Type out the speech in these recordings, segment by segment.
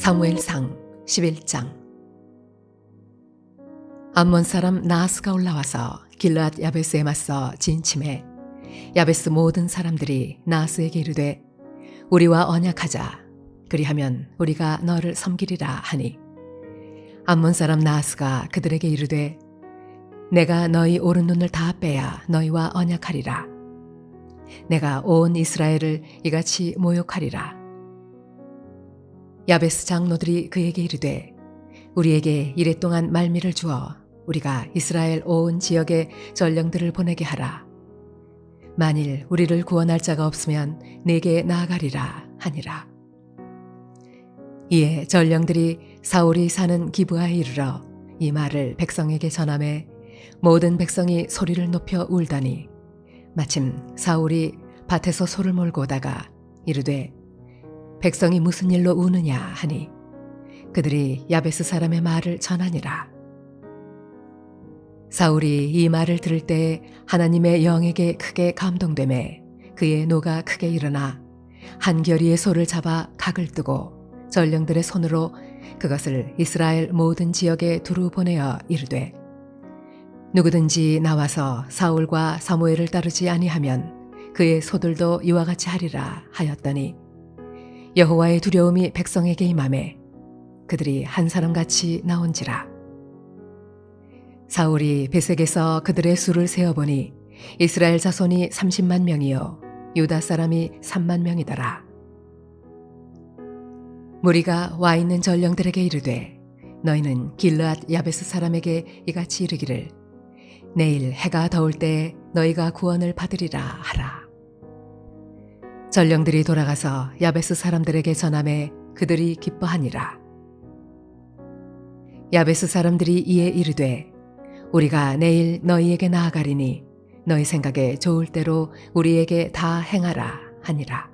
사무엘상 11장. 암몬 사람 나하스가 올라와서 길르앗 야베스에 맞서 진침해 야베스 모든 사람들이 나하스에게 이르되 우리와 언약하자. 그리하면 우리가 너를 섬기리라 하니 암몬 사람 나하스가 그들에게 이르되 내가 너희 오른 눈을 다 빼야 너희와 언약하리라. 내가 온 이스라엘을 이같이 모욕하리라. 야베스 장로들이 그에게 이르되 우리에게 이랫동안 말미를 주어 우리가 이스라엘 온 지역에 전령들을 보내게 하라. 만일 우리를 구원할 자가 없으면 네게 나아가리라 하니라. 이에 전령들이 사울이 사는 기브아에 이르러 이 말을 백성에게 전하매 모든 백성이 소리를 높여 울더니 마침 사울이 밭에서 소를 몰고 오다가 이르되 백성이 무슨 일로 우느냐 하니 그들이 야베스 사람의 말을 전하니라. 사울이 이 말을 들을 때에 하나님의 영에게 크게 감동되매 그의 노가 크게 일어나 한 겨리의 소를 잡아 각을 뜨고 전령들의 손으로 그것을 이스라엘 모든 지역에 두루 보내어 이르되 누구든지 나와서 사울과 사무엘을 따르지 아니하면 그의 소들도 이와 같이 하리라 하였더니 여호와의 두려움이 백성에게 임하매 그들이 한 사람같이 나온지라. 사울이 베색에서 그들의 수를 세어보니 이스라엘 자손이 30만 명이요 유다 사람이 3만 명이더라. 무리가 와 있는 전령들에게 이르되 너희는 길르앗 야베스 사람에게 이같이 이르기를 내일 해가 더울 때에 너희가 구원을 받으리라 하라. 전령들이 돌아가서 야베스 사람들에게 전하매 그들이 기뻐하니라. 야베스 사람들이 이에 이르되 우리가 내일 너희에게 나아가리니 너희 생각에 좋을 대로 우리에게 다 행하라 하니라.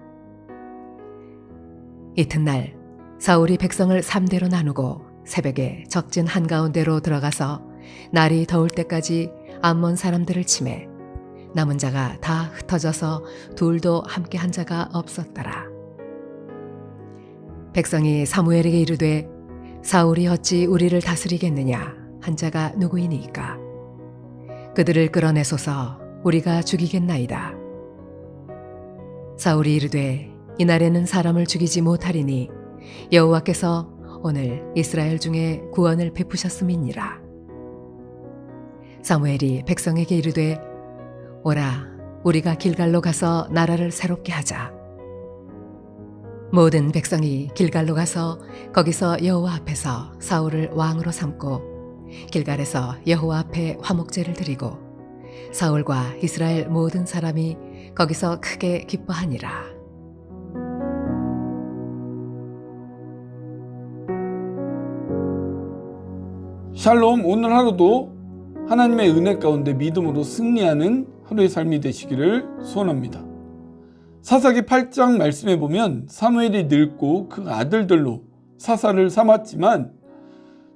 이튿날 사울이 백성을 3대로 나누고 새벽에 적진 한가운데로 들어가서 날이 더울 때까지 암몬 사람들을 치매 남은 자가 다 흩어져서 둘도 함께 한 자가 없었더라. 백성이 사무엘에게 이르되 사울이 어찌 우리를 다스리겠느냐 한 자가 누구이니까 그들을 끌어내소서 우리가 죽이겠나이다. 사울이 이르되 이날에는 사람을 죽이지 못하리니 여호와께서 오늘 이스라엘 중에 구원을 베푸셨음이니라. 사무엘이 백성에게 이르되 오라 우리가 길갈로 가서 나라를 새롭게 하자. 모든 백성이 길갈로 가서 거기서 여호와 앞에서 사울을 왕으로 삼고 길갈에서 여호와 앞에 화목제를 드리고 사울과 이스라엘 모든 사람이 거기서 크게 기뻐하니라. 샬롬. 오늘 하루도 하나님의 은혜 가운데 믿음으로 승리하는 하루의 삶이 되시기를 소원합니다. 사사기 8장 말씀해 보면 사무엘이 늙고 그 아들들로 사사를 삼았지만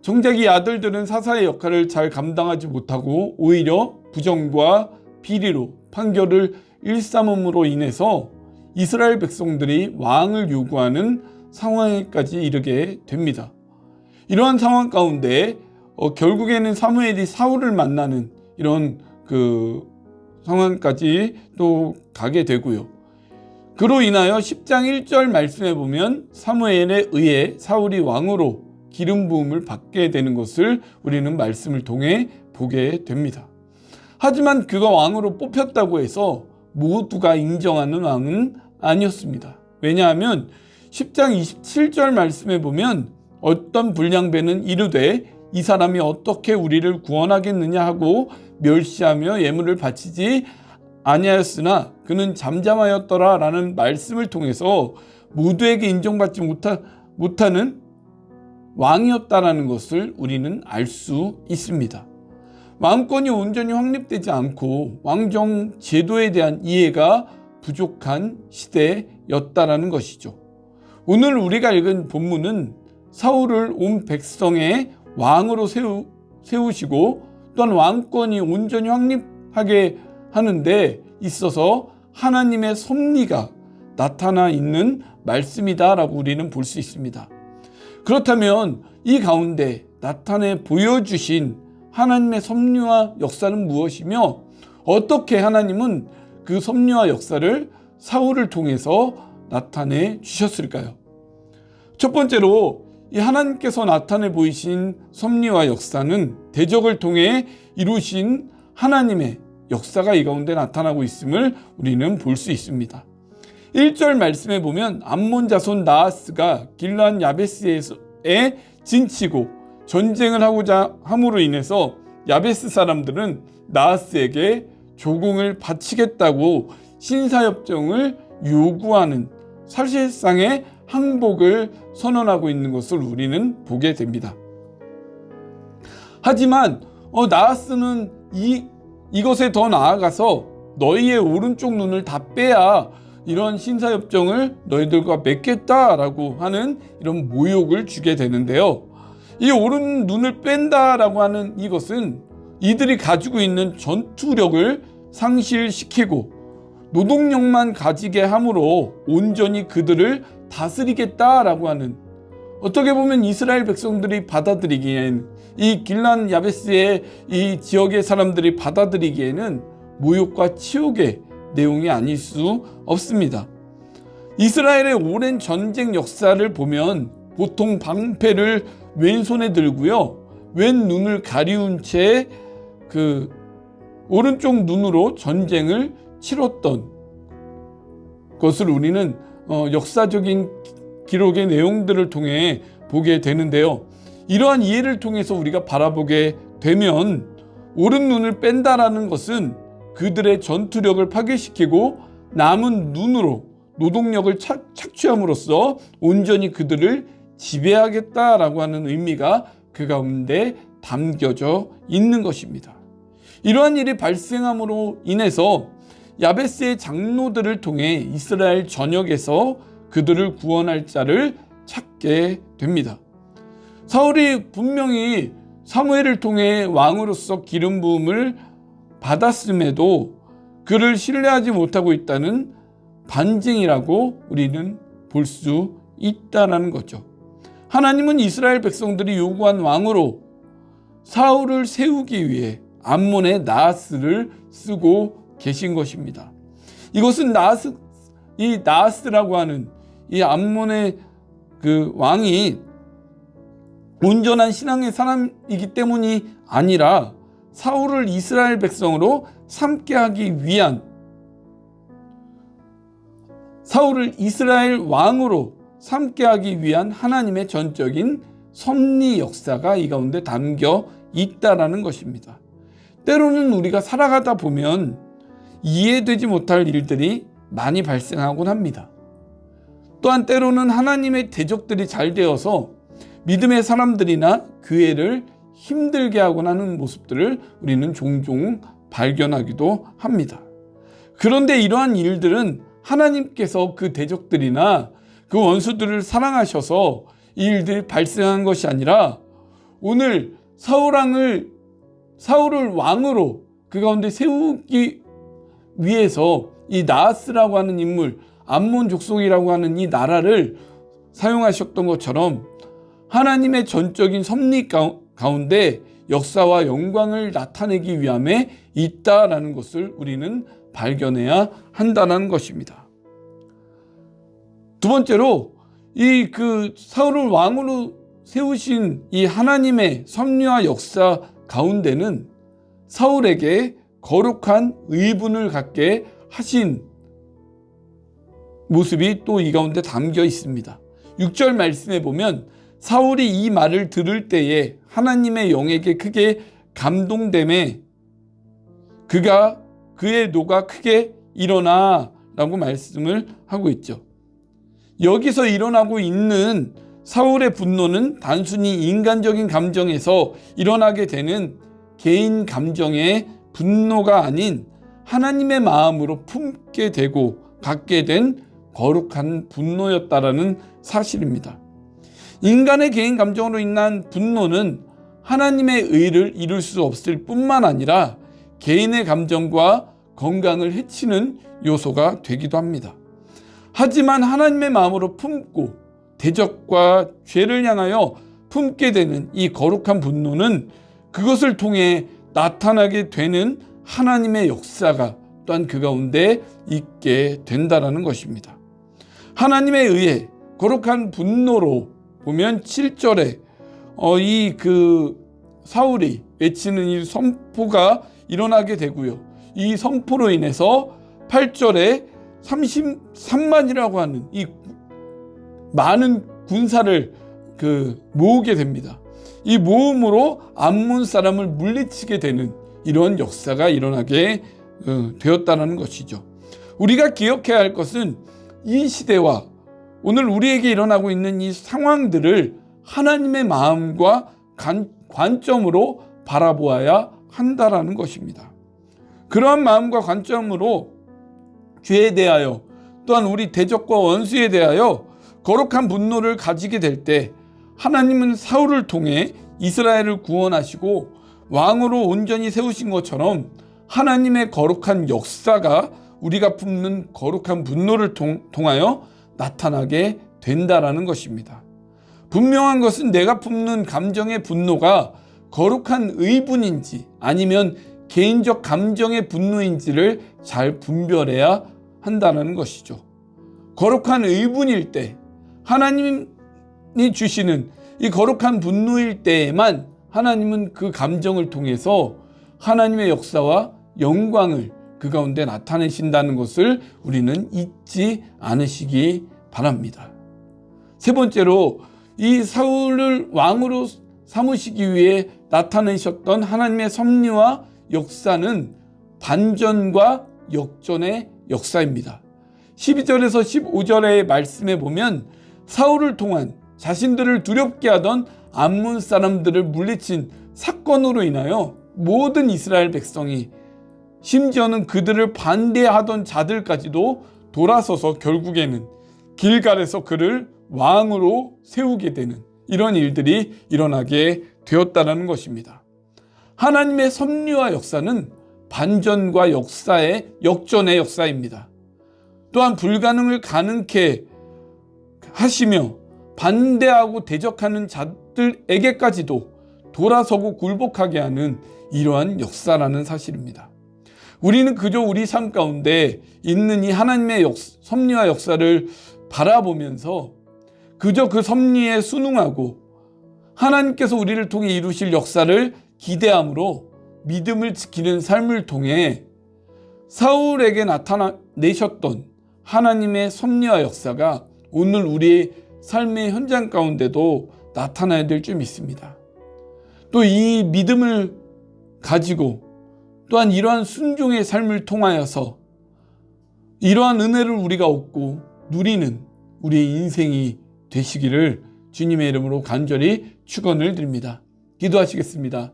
정작 이 아들들은 사사의 역할을 잘 감당하지 못하고 오히려 부정과 비리로 판결을 일삼음으로 인해서 이스라엘 백성들이 왕을 요구하는 상황에까지 이르게 됩니다. 이러한 상황 가운데 결국에는 사무엘이 사울을 만나는 이런 상황까지 또 가게 되고요. 그로 인하여 10장 1절 말씀해 보면 사무엘에 의해 사울이 왕으로 기름 부음을 받게 되는 것을 우리는 말씀을 통해 보게 됩니다. 하지만 그가 왕으로 뽑혔다고 해서 모두가 인정하는 왕은 아니었습니다. 왜냐하면 10장 27절 말씀해 보면 어떤 불량배는 이르되 이 사람이 어떻게 우리를 구원하겠느냐 하고 멸시하며 예물을 바치지 아니하였으나 그는 잠잠하였더라 라는 말씀을 통해서 모두에게 인정받지 못하는 왕이었다라는 것을 우리는 알 수 있습니다. 왕권이 온전히 확립되지 않고 왕정 제도에 대한 이해가 부족한 시대였다라는 것이죠. 오늘 우리가 읽은 본문은 사울을 온 백성의 왕으로 세우시고 또한 왕권이 온전히 확립하게 하는데 있어서 하나님의 섭리가 나타나 있는 말씀이다라고 우리는 볼 수 있습니다. 그렇다면 이 가운데 나타내 보여주신 하나님의 섭리와 역사는 무엇이며 어떻게 하나님은 그 섭리와 역사를 사울을 통해서 나타내 주셨을까요? 첫 번째로 이 하나님께서 나타내 보이신 섭리와 역사는 대적을 통해 이루신 하나님의 역사가 이 가운데 나타나고 있음을 우리는 볼 수 있습니다. 1절 말씀에 보면 암몬 자손 나하스가 길르앗 야베스에 진치고 전쟁을 하고자 함으로 인해서 야베스 사람들은 나하스에게 조공을 바치겠다고 신사협정을 요구하는 사실상의 항복을 선언하고 있는 것을 우리는 보게 됩니다. 하지만 나하스는 이것에 더 나아가서 너희의 오른쪽 눈을 다 빼야 이런 신사협정을 너희들과 맺겠다라고 하는 이런 모욕을 주게 되는데요. 이 오른 눈을 뺀다라고 하는 이것은 이들이 가지고 있는 전투력을 상실시키고 노동력만 가지게 함으로 온전히 그들을 다스리겠다라고 하는, 어떻게 보면 이스라엘 백성들이 받아들이기에는, 이 길르앗 야베스의 이 지역의 사람들이 받아들이기에는 모욕과 치욕의 내용이 아닐 수 없습니다. 이스라엘의 오랜 전쟁 역사를 보면 보통 방패를 왼손에 들고요, 왼 눈을 가리운 채 그 오른쪽 눈으로 전쟁을 치렀던 것을 우리는 역사적인 기록의 내용들을 통해 보게 되는데요. 이러한 이해를 통해서 우리가 바라보게 되면 오른 눈을 뺀다라는 것은 그들의 전투력을 파괴시키고 남은 눈으로 노동력을 착취함으로써 온전히 그들을 지배하겠다라고 하는 의미가 그 가운데 담겨져 있는 것입니다. 이러한 일이 발생함으로 인해서 야베스의 장로들을 통해 이스라엘 전역에서 그들을 구원할 자를 찾게 됩니다. 사울이 분명히 사무엘을 통해 왕으로서 기름 부음을 받았음에도 그를 신뢰하지 못하고 있다는 반증이라고 우리는 볼 수 있다는 거죠. 하나님은 이스라엘 백성들이 요구한 왕으로 사울을 세우기 위해 암몬의 나하스를 쓰고 계신 것입니다. 이것은 이 나하스라고 하는 이 암몬의 그 왕이 온전한 신앙의 사람이기 때문이 아니라 사울을 이스라엘 백성으로 삼게 하기 위한, 사울을 이스라엘 왕으로 삼게 하기 위한 하나님의 전적인 섭리 역사가 이 가운데 담겨 있다라는 것입니다. 때로는 우리가 살아가다 보면 이해되지 못할 일들이 많이 발생하곤 합니다. 또한 때로는 하나님의 대적들이 잘 되어서 믿음의 사람들이나 교회를 힘들게 하곤 하는 모습들을 우리는 종종 발견하기도 합니다. 그런데 이러한 일들은 하나님께서 그 대적들이나 그 원수들을 사랑하셔서 이 일들이 발생한 것이 아니라 오늘 사울을 왕으로 그 가운데 세우기 위해서 이 나하스라고 하는 인물, 암몬 족속이라고 하는 이 나라를 사용하셨던 것처럼 하나님의 전적인 섭리 가운데 역사와 영광을 나타내기 위함에 있다라는 것을 우리는 발견해야 한다는 것입니다. 두 번째로 이 사울을 왕으로 세우신 이 하나님의 섭리와 역사 가운데는 사울에게 거룩한 의분을 갖게 하신 모습이 또 이 가운데 담겨 있습니다. 6절 말씀에 보면 사울이 이 말을 들을 때에 하나님의 영에게 크게 감동됨에 그의 노가 크게 일어나 라고 말씀을 하고 있죠. 여기서 일어나고 있는 사울의 분노는 단순히 인간적인 감정에서 일어나게 되는 개인 감정의 분노가 아닌 하나님의 마음으로 품게 되고 갖게 된 거룩한 분노였다라는 사실입니다. 인간의 개인 감정으로 인한 분노는 하나님의 의를 이룰 수 없을 뿐만 아니라 개인의 감정과 건강을 해치는 요소가 되기도 합니다. 하지만 하나님의 마음으로 품고 대적과 죄를 향하여 품게 되는 이 거룩한 분노는 그것을 통해 나타나게 되는 하나님의 역사가 또한 그 가운데 있게 된다라는 것입니다. 하나님에 의해 거룩한 분노로 보면 7절에 사울이 외치는 이 선포가 일어나게 되고요. 이 선포로 인해서 8절에 33만이라고 하는 이 많은 군사를 모으게 됩니다. 이 모음으로 암몬 사람을 물리치게 되는 이런 역사가 일어나게 되었다는 것이죠. 우리가 기억해야 할 것은 이 시대와 오늘 우리에게 일어나고 있는 이 상황들을 하나님의 마음과 관점으로 바라보아야 한다라는 것입니다. 그러한 마음과 관점으로 죄에 대하여 또한 우리 대적과 원수에 대하여 거룩한 분노를 가지게 될 때 하나님은 사울을 통해 이스라엘을 구원하시고 왕으로 온전히 세우신 것처럼 하나님의 거룩한 역사가 우리가 품는 거룩한 분노를 통하여 나타나게 된다라는 것입니다. 분명한 것은 내가 품는 감정의 분노가 거룩한 의분인지 아니면 개인적 감정의 분노인지를 잘 분별해야 한다는 것이죠. 거룩한 의분일 때 하나님이 주시는 이 거룩한 분노일 때에만 하나님은 그 감정을 통해서 하나님의 역사와 영광을 그 가운데 나타내신다는 것을 우리는 잊지 않으시기 바랍니다. 세 번째로 이 사울을 왕으로 삼으시기 위해 나타내셨던 하나님의 섭리와 역사는 반전과 역전의 역사입니다. 12절에서 15절의 말씀에 보면 사울을 통한 자신들을 두렵게 하던 암몬 사람들을 물리친 사건으로 인하여 모든 이스라엘 백성이 심지어는 그들을 반대하던 자들까지도 돌아서서 결국에는 길갈에서 그를 왕으로 세우게 되는 이런 일들이 일어나게 되었다는 것입니다. 하나님의 섭리와 역사는 반전과 역전의 역사입니다. 또한 불가능을 가능케 하시며 반대하고 대적하는 자들에게까지도 돌아서고 굴복하게 하는 이러한 역사라는 사실입니다. 우리는 그저 우리 삶 가운데 있는 이 하나님의 섭리와 역사를 바라보면서 그저 그 섭리에 순응하고 하나님께서 우리를 통해 이루실 역사를 기대함으로 믿음을 지키는 삶을 통해 사울에게 나타내셨던 하나님의 섭리와 역사가 오늘 우리의 삶의 현장 가운데도 나타나야 될 줄 믿습니다. 또 이 믿음을 가지고 또한 이러한 순종의 삶을 통하여서 이러한 은혜를 우리가 얻고 누리는 우리의 인생이 되시기를 주님의 이름으로 간절히 축원을 드립니다. 기도하시겠습니다.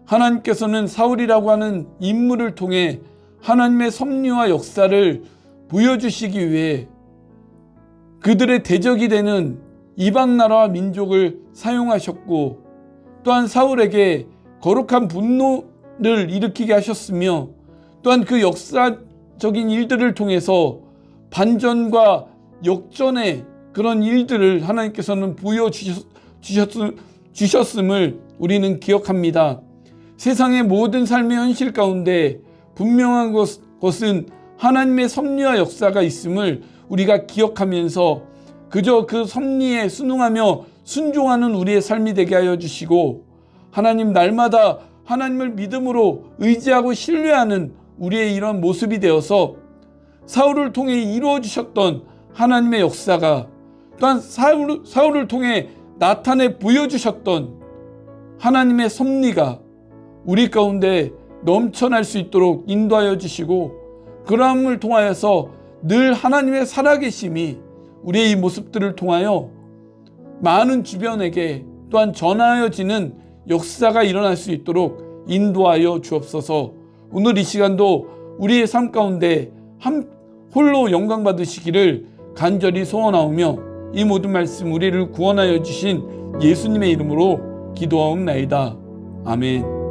하나님께서는 사울이라고 하는 인물을 통해 하나님의 섭리와 역사를 보여주시기 위해 그들의 대적이 되는 이방 나라와 민족을 사용하셨고 또한 사울에게 거룩한 분노를 일으키게 하셨으며 또한 그 역사적인 일들을 통해서 반전과 역전의 그런 일들을 하나님께서는 보여주셨음을 우리는 기억합니다. 세상의 모든 삶의 현실 가운데 분명한 것은 하나님의 섭리와 역사가 있음을 우리가 기억하면서 그저 그 섭리에 순응하며 순종하는 우리의 삶이 되게 하여 주시고 하나님 날마다 하나님을 믿음으로 의지하고 신뢰하는 우리의 이런 모습이 되어서 사울을 통해 이루어 주셨던 하나님의 역사가 또한 사울을 통해 나타내 보여주셨던 하나님의 섭리가 우리 가운데 넘쳐날 수 있도록 인도하여 주시고 그러함을 통하여서 늘 하나님의 살아계심이 우리의 이 모습들을 통하여 많은 주변에게 또한 전하여지는 역사가 일어날 수 있도록 인도하여 주옵소서. 오늘 이 시간도 우리의 삶 가운데 홀로 영광 받으시기를 간절히 소원하오며 이 모든 말씀 우리를 구원하여 주신 예수님의 이름으로 기도하옵나이다. 아멘.